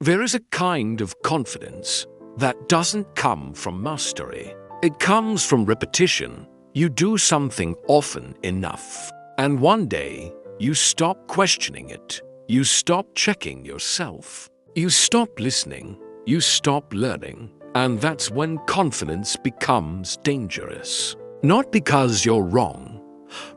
There is a kind of confidence that doesn't come from mastery. It comes from repetition. You do something often enough, and one day you stop questioning it. You stop checking yourself. You stop listening. You stop learning. And that's when confidence becomes dangerous. Not because you're wrong,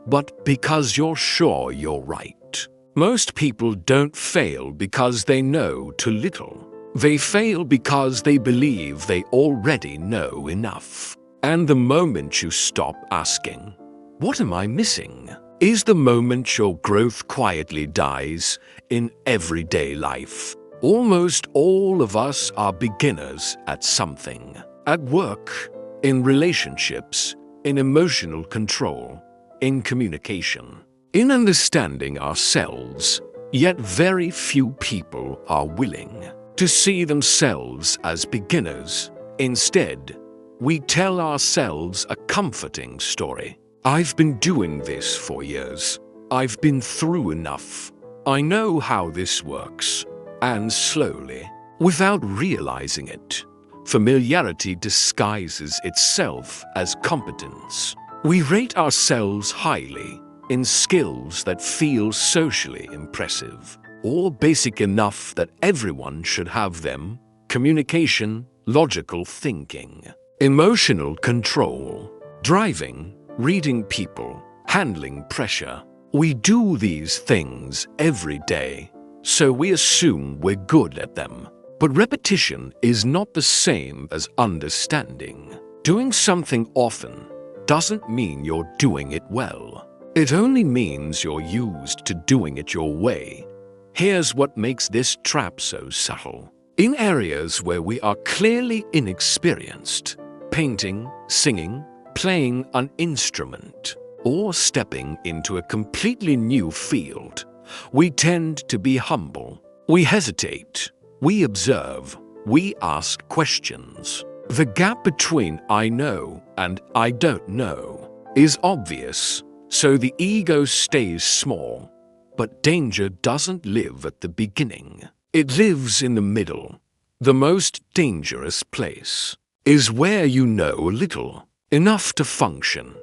but because you're sure you're right. Most people don't fail because they know too little. They fail because they believe they already know enough. And the moment you stop asking, "What am I missing?" is the moment your growth quietly dies in everyday life. Almost all of us are beginners at something. At work, in relationships, in emotional control, in communication, in understanding ourselves. Yet very few people are willing to see themselves as beginners. Instead, we tell ourselves a comforting story. "I've been doing this for years. I've been through enough. I know how this works." And slowly, without realizing it, familiarity disguises itself as competence. We rate ourselves highly in skills that feel socially impressive, or basic enough that everyone should have them: communication, logical thinking, emotional control, driving, reading people, handling pressure. We do these things every day, so we assume we're good at them. But repetition is not the same as understanding. Doing something often doesn't mean you're doing it well. It only means you're used to doing it your way. Here's what makes this trap so subtle. In areas where we are clearly inexperienced, painting, singing, playing an instrument, or stepping into a completely new field, we tend to be humble. We hesitate. We observe. We ask questions. The gap between "I know" and "I don't know" is obvious, so the ego stays small. But danger doesn't live at the beginning. It lives in the middle. The most dangerous place is where you know little, enough to function,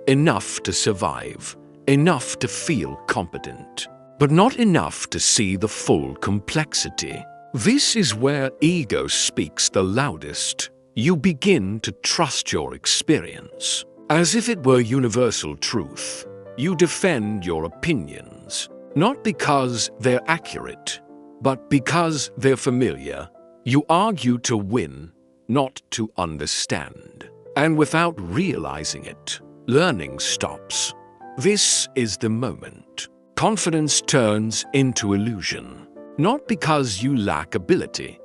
enough to survive, enough to feel competent, but not enough to see the full complexity. This is where ego speaks the loudest. You begin to trust your experience as if it were universal truth. You defend your opinions, not because they're accurate, but because they're familiar. You argue to win, not to understand. And without realizing it, learning stops. This is the moment confidence turns into illusion, not because you lack ability,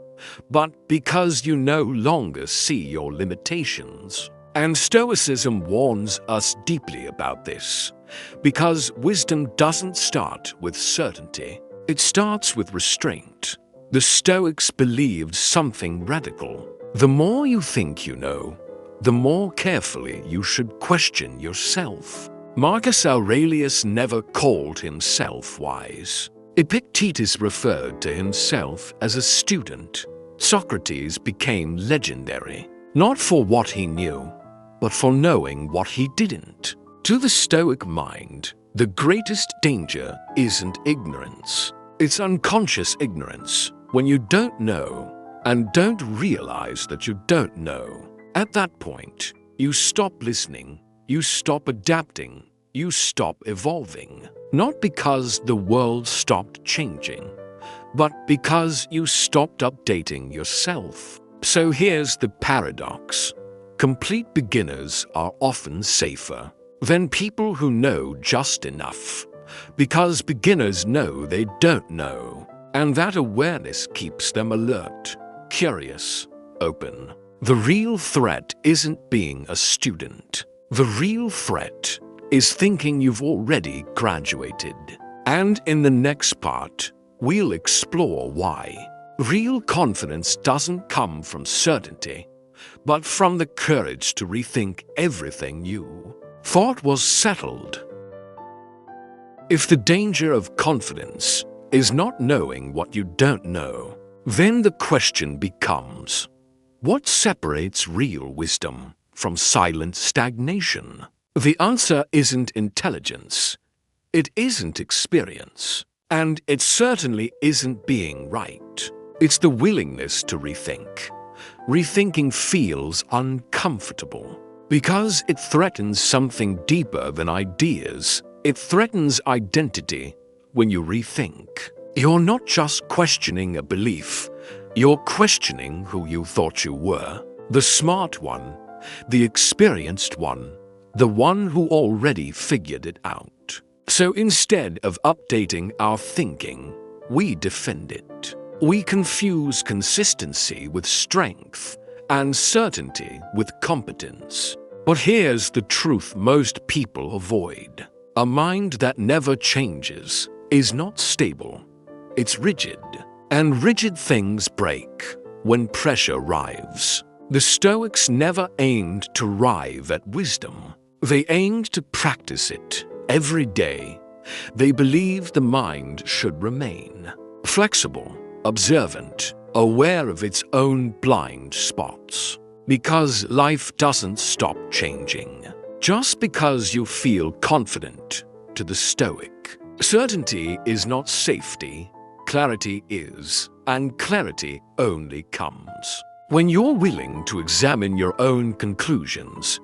but because you no longer see your limitations. And Stoicism warns us deeply about this, because wisdom doesn't start with certainty. It starts with restraint. The Stoics believed something radical. The more you think you know, the more carefully you should question yourself. Marcus Aurelius never called himself wise. Epictetus referred to himself as a student. Socrates became legendary, not for what he knew, but for knowing what he didn't. To the Stoic mind, the greatest danger isn't ignorance. It's unconscious ignorance, when you don't know and don't realize that you don't know. At that point, you stop listening, you stop adapting, you stop evolving. Not because the world stopped changing, but because you stopped updating yourself. So here's the paradox. Complete beginners are often safer than people who know just enough, because beginners know they don't know, and that awareness keeps them alert, curious, open. The real threat isn't being a student. The real threat is thinking you've already graduated. And in the next part, we'll explore why. Real confidence doesn't come from certainty, but from the courage to rethink everything you thought was settled. If the danger of confidence is not knowing what you don't know, Then the question becomes, what separates real wisdom from silent stagnation? The answer isn't intelligence. It isn't experience. And it certainly isn't being right. It's the willingness to rethink. Rethinking feels uncomfortable because it threatens something deeper than ideas. It threatens identity. When you rethink, you're not just questioning a belief, you're questioning who you thought you were. The smart one, the experienced one, the one who already figured it out. So instead of updating our thinking, we defend it. We confuse consistency with strength and certainty with competence. But here's the truth most people avoid. A mind that never changes is not stable. It's rigid. And rigid things break when pressure arrives. The Stoics never aimed to arrive at wisdom. They aimed to practice it every day. They believed the mind should remain flexible, observant, aware of its own blind spots. Because life doesn't stop changing. Just because you feel confident, to the Stoic, certainty is not safety, clarity is, and clarity only comes when you're willing to examine your own conclusions,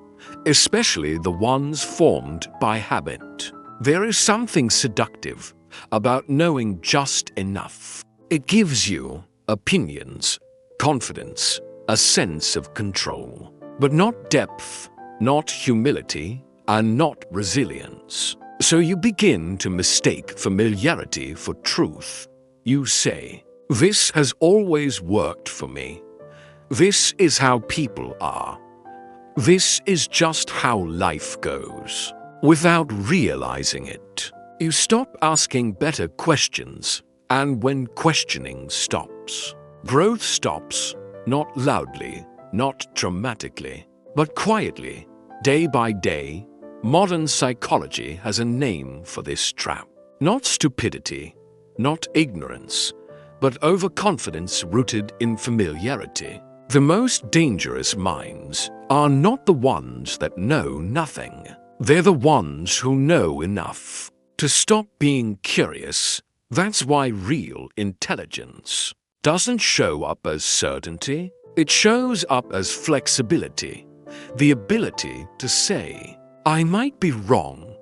especially the ones formed by habit. There is something seductive about knowing just enough. It gives you opinions, confidence, a sense of control, but not depth, not humility, and not resilience. So you begin to mistake familiarity for truth. You say, "This has always worked for me. This is how people are. This is just how life goes." Without realizing it, you stop asking better questions, and when questioning stops, growth stops, not loudly, not dramatically, but quietly, day by day. Modern psychology has a name for this trap. Not stupidity, not ignorance, but overconfidence rooted in familiarity. The most dangerous minds are not the ones that know nothing. They're the ones who know enough to stop being curious. That's why real intelligence doesn't show up as certainty. It shows up as flexibility, the ability to say, "I might be wrong.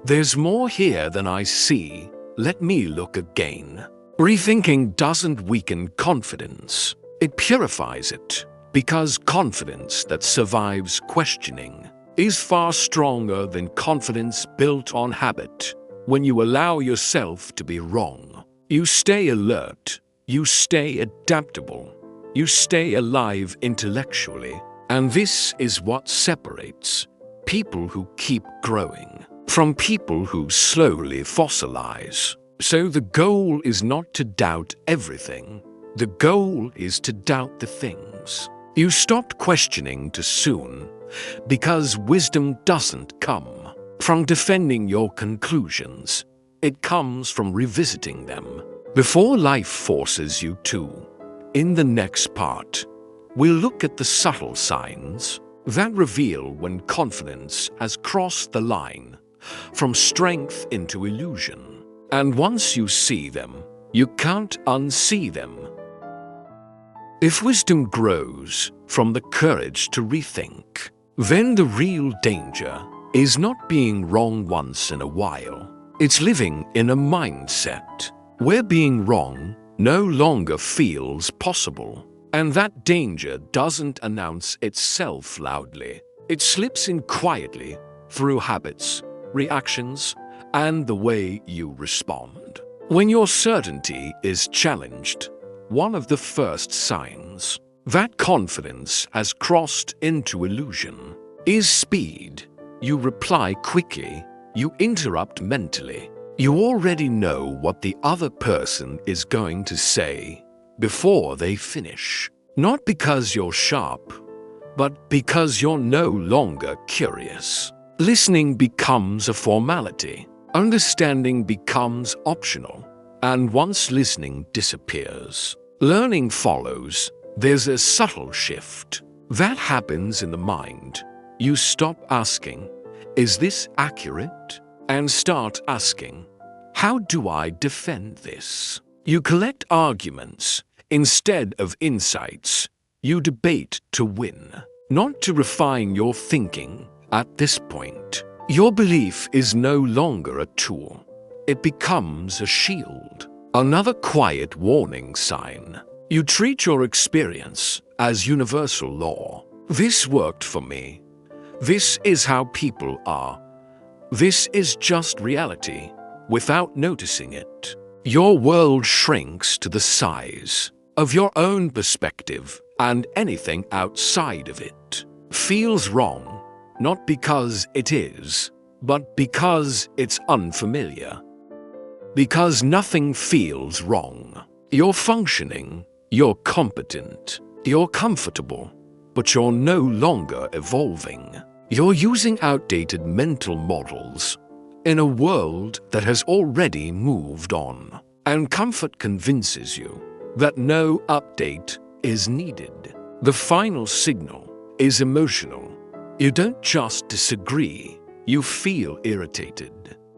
There's more here than I see. Let me look again." Rethinking doesn't weaken confidence. It purifies it, because confidence that survives questioning is far stronger than confidence built on habit. When you allow yourself to be wrong, you stay alert, you stay adaptable, you stay alive intellectually. And this is what separates people who keep growing from people who slowly fossilize. So the goal is not to doubt everything. The goal is to doubt the things. You stopped questioning too soon, because wisdom doesn't come from defending your conclusions. It comes from revisiting them before life forces you to. In the next part, we'll look at the subtle signs that reveal when confidence has crossed the line from strength into illusion. And once you see them, you can't unsee them. If wisdom grows from the courage to rethink, then the real danger is not being wrong once in a while. It's living in a mindset where being wrong no longer feels possible. And that danger doesn't announce itself loudly. It slips in quietly through habits, reactions, and the way you respond. When your certainty is challenged, one of the first signs that confidence has crossed into illusion is speed. You reply quickly, you interrupt mentally. You already know what the other person is going to say before they finish. Not because you're sharp, but because you're no longer curious. Listening becomes a formality. Understanding becomes optional. And once listening disappears, Learning follows. There's a subtle shift. That happens in the mind. You stop asking, "Is this accurate?" and start asking, "How do I defend this?" You collect arguments instead of insights. You debate to win, not to refine your thinking. At this point, your belief is no longer a tool. It becomes a shield, another quiet warning sign. You treat your experience as universal law. This worked for me. This is how people are. This is just reality. Without noticing it, your world shrinks to the size of your own perspective, and anything outside of it feels wrong, not because it is, but because it's unfamiliar. Because nothing feels wrong. You're functioning, you're competent, you're comfortable, but you're no longer evolving. You're using outdated mental models in a world that has already moved on, and comfort convinces you that no update is needed. The final signal is emotional. You don't just disagree, you feel irritated.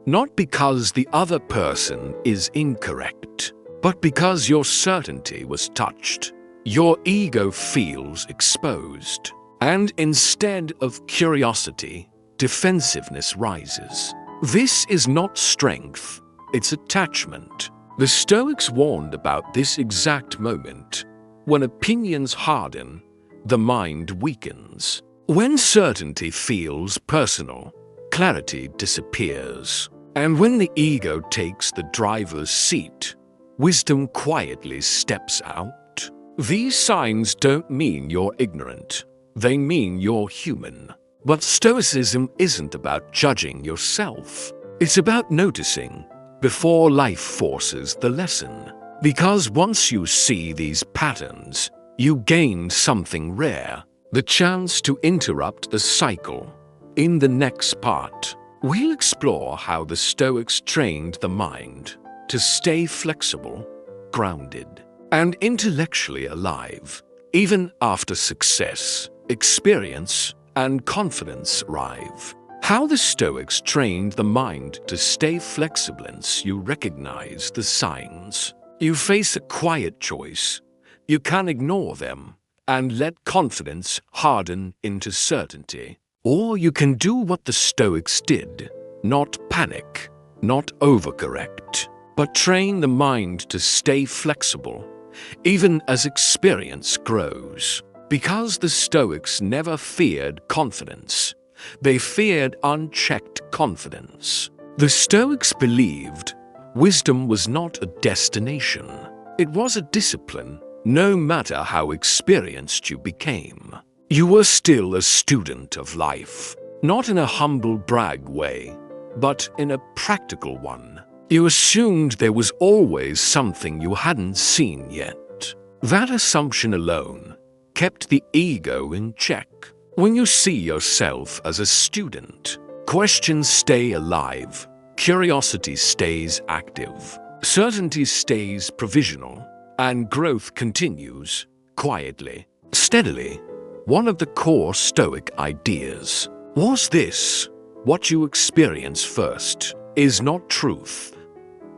Not because the other person is incorrect, but because your certainty was touched. Your ego feels exposed, and instead of curiosity, defensiveness rises. This is not strength, it's attachment. The Stoics warned about this exact moment. When opinions harden, the mind weakens. When certainty feels personal, clarity disappears. And when the ego takes the driver's seat, wisdom quietly steps out. These signs don't mean you're ignorant. They mean you're human. But Stoicism isn't about judging yourself. It's about noticing before life forces the lesson. Because once you see these patterns, you gain something rare, the chance to interrupt the cycle. In the next part, we'll explore how the Stoics trained the mind to stay flexible, grounded, and intellectually alive, even after success, experience, and confidence arrive. How the Stoics trained the mind to stay flexible. Once you recognize the signs, you face a quiet choice. You can ignore them and let confidence harden into certainty. Or you can do what the Stoics did, not panic, not overcorrect, but train the mind to stay flexible, even as experience grows. Because the Stoics never feared confidence, they feared unchecked confidence. The Stoics believed wisdom was not a destination, it was a discipline. No matter how experienced you became, you were still a student of life, not in a humble brag way, but in a practical one. You assumed there was always something you hadn't seen yet. That assumption alone kept the ego in check. When you see yourself as a student, questions stay alive, curiosity stays active, certainty stays provisional, and growth continues quietly, steadily. One of the core Stoic ideas was this: what you experience first is not truth.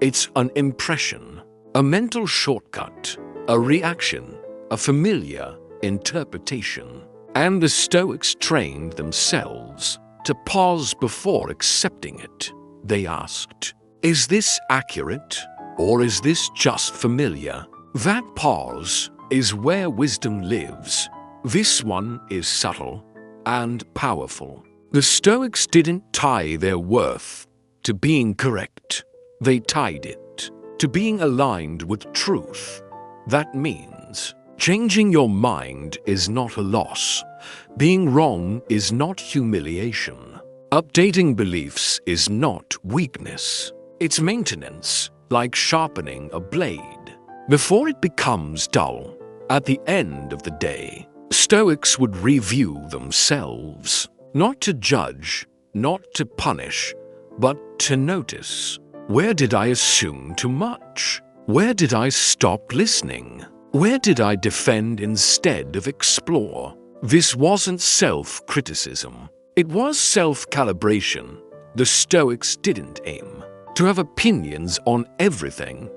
It's an impression, a mental shortcut, a reaction, a familiar interpretation. And the Stoics trained themselves to pause before accepting it. They asked, "Is this accurate, or is this just familiar?" That pause is where wisdom lives. This one is subtle and powerful. The Stoics didn't tie their worth to being correct. They tied it to being aligned with truth. That means changing your mind is not a loss. Being wrong is not humiliation. Updating beliefs is not weakness. It's maintenance, like sharpening a blade before it becomes dull. At the end of the day, Stoics would review themselves, not to judge, not to punish, but to notice. Where did I assume too much? Where did I stop listening? Where did I defend instead of explore? This wasn't self-criticism. It was self-calibration. The Stoics didn't aim to have opinions on everything.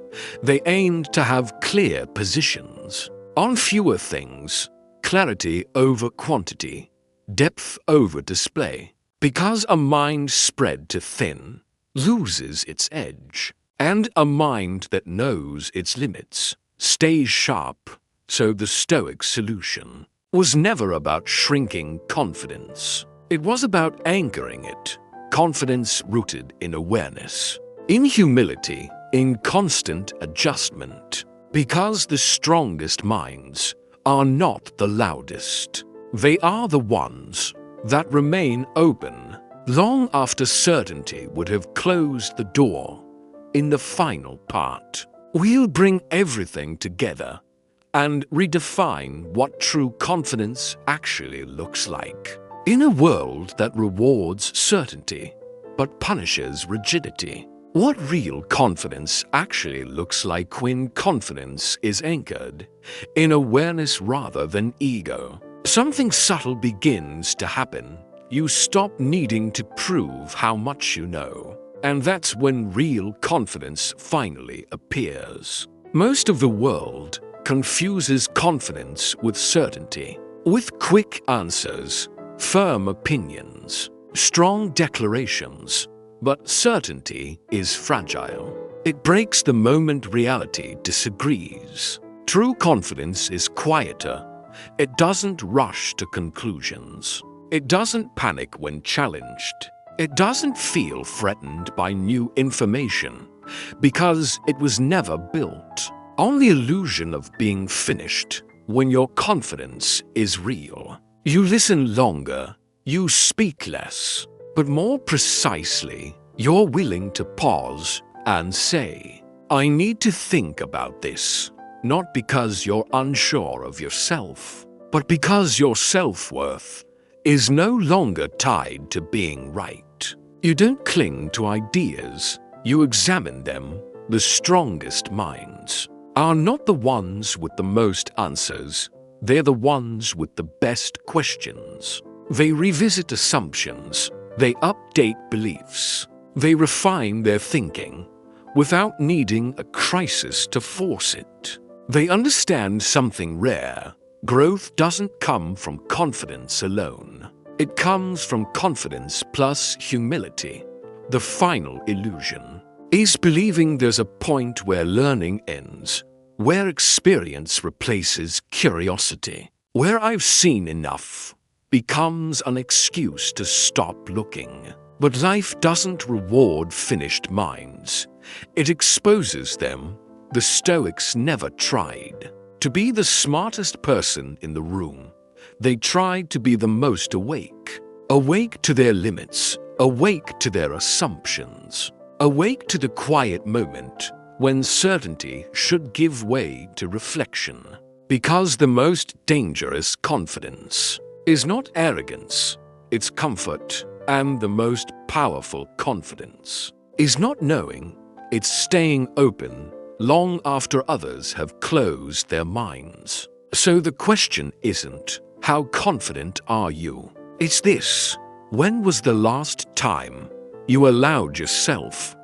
They aimed to have clear positions on fewer things, clarity over quantity, depth over display. Because a mind spread too thin loses its edge, and a mind that knows its limits stays sharp. So the Stoic solution was never about shrinking confidence. It was about anchoring it, confidence rooted in awareness, in humility, in constant adjustment. Because the strongest minds are not the loudest. They are the ones that remain open long after certainty would have closed the door. In the final part, we'll bring everything together and redefine what true confidence actually looks like. In a world that rewards certainty but punishes rigidity, what real confidence actually looks like when confidence is anchored in awareness rather than ego. Something subtle begins to happen. You stop needing to prove how much you know, and that's when real confidence finally appears. Most of the world confuses confidence with certainty, with quick answers, firm opinions, strong declarations. But certainty is fragile. It breaks the moment reality disagrees. True confidence is quieter. It doesn't rush to conclusions. It doesn't panic when challenged. It doesn't feel threatened by new information because it was never built on the illusion of being finished. When your confidence is real, you listen longer, you speak less. But more precisely, you're willing to pause and say, I need to think about this, not because you're unsure of yourself, but because your self-worth is no longer tied to being right. You don't cling to ideas, you examine them. The strongest minds are not the ones with the most answers, they're the ones with the best questions. They revisit assumptions. They update beliefs. They refine their thinking without needing a crisis to force it. They understand something rare. Growth doesn't come from confidence alone. It comes from confidence plus humility. The final illusion is believing there's a point where learning ends, where experience replaces curiosity, where I've seen enough becomes an excuse to stop looking. But life doesn't reward finished minds. It exposes them. The Stoics never tried to be the smartest person in the room. They tried to be the most awake. Awake to their limits. Awake to their assumptions. Awake to the quiet moment when certainty should give way to reflection. Because the most dangerous confidence is not arrogance, it's comfort. And the most powerful confidence is not knowing, it's staying open long after others have closed their minds. So the question isn't, how confident are you? It's this, when was the last time you allowed yourself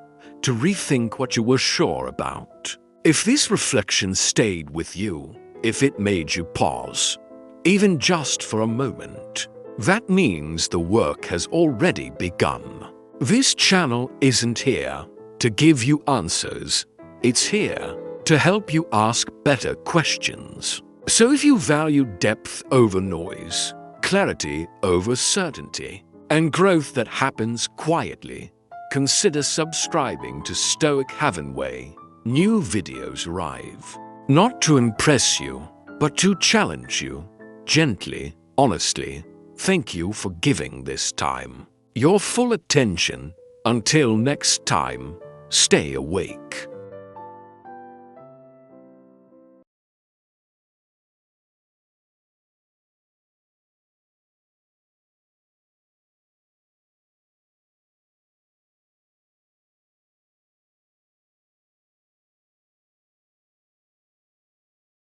to rethink what you were sure about? If this reflection stayed with you, if it made you pause, even just for a moment, that means the work has already begun. This channel isn't here to give you answers. It's here to help you ask better questions. So if you value depth over noise, clarity over certainty, and growth that happens quietly, consider subscribing to Stoic Haven Way. New videos arrive, not to impress you, but to challenge you, gently, honestly. Thank you for giving this time your full attention. Until next time, stay awake.